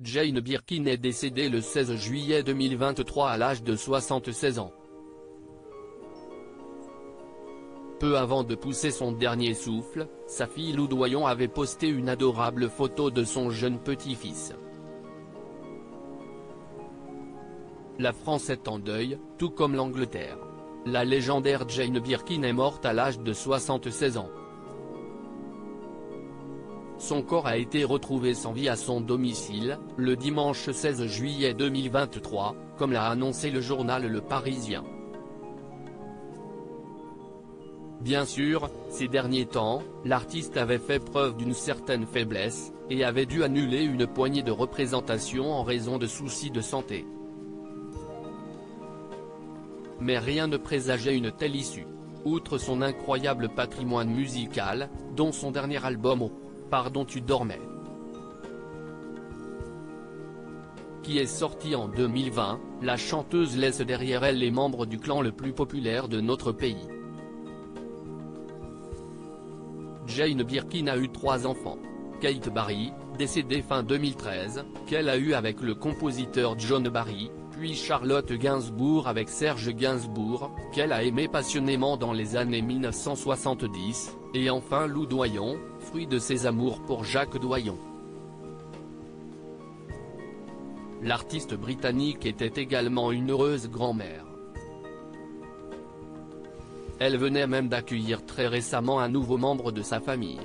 Jane Birkin est décédée le 16 juillet 2023 à l'âge de 76 ans. Peu avant de pousser son dernier souffle, sa fille Lou Doyon avait posté une adorable photo de son jeune petit-fils. La France est en deuil, tout comme l'Angleterre. La légendaire Jane Birkin est morte à l'âge de 76 ans. Son corps a été retrouvé sans vie à son domicile, le dimanche 16 juillet 2023, comme l'a annoncé le journal Le Parisien. Bien sûr, ces derniers temps, l'artiste avait fait preuve d'une certaine faiblesse, et avait dû annuler une poignée de représentations en raison de soucis de santé. Mais rien ne présageait une telle issue. Outre son incroyable patrimoine musical, dont son dernier album Oh, pardon tu dormais, qui est sorti en 2020, la chanteuse laisse derrière elle les membres du clan le plus populaire de notre pays. Jane Birkin a eu 3 enfants. Kate Barry, décédée fin 2013, qu'elle a eu avec le compositeur John Barry, puis Charlotte Gainsbourg avec Serge Gainsbourg, qu'elle a aimé passionnément dans les années 1970, et enfin Lou Doyon, fruit de ses amours pour Jacques Doyon. L'artiste britannique était également une heureuse grand-mère. Elle venait même d'accueillir très récemment un nouveau membre de sa famille.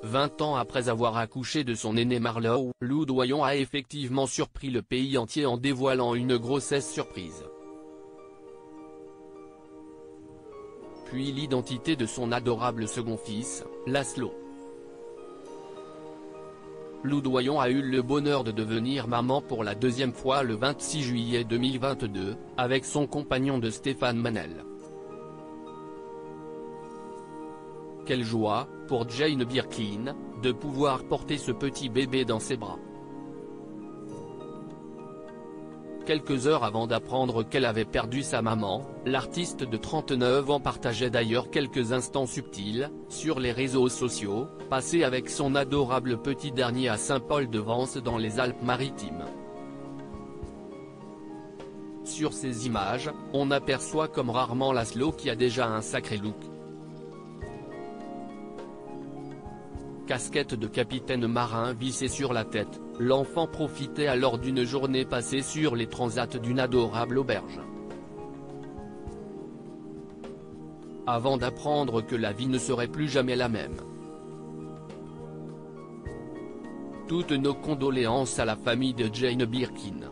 20 ans après avoir accouché de son aîné Marlowe, Lou Doyon a effectivement surpris le pays entier en dévoilant une grossesse surprise. Puis l'identité de son adorable second fils, Laszlo. Lou Doyon a eu le bonheur de devenir maman pour la 2e fois le 26 juillet 2022, avec son compagnon de Stéphane Manel. Quelle joie, pour Jane Birkin, de pouvoir porter ce petit bébé dans ses bras. Quelques heures avant d'apprendre qu'elle avait perdu sa maman, l'artiste de 39 ans partageait d'ailleurs quelques instants subtils, sur les réseaux sociaux, passés avec son adorable petit dernier à Saint-Paul-de-Vence dans les Alpes-Maritimes. Sur ces images, on aperçoit comme rarement Laszlo qui a déjà un sacré look. Casquette de capitaine marin vissée sur la tête, l'enfant profitait alors d'une journée passée sur les transats d'une adorable auberge. Avant d'apprendre que la vie ne serait plus jamais la même. Toutes nos condoléances à la famille de Jane Birkin.